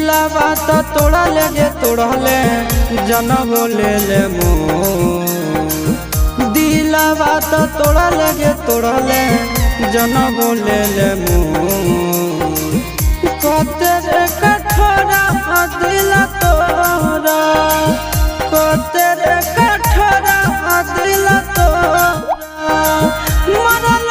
दिलावा तो तोड़ा ले तोड़ले जन बोले ले दिलावा तो तोड़ा ले तोड़ले जन बोले ले कतेरे कठोरा दिल तोरा कतेरे कठोरा दिल तोरा मरल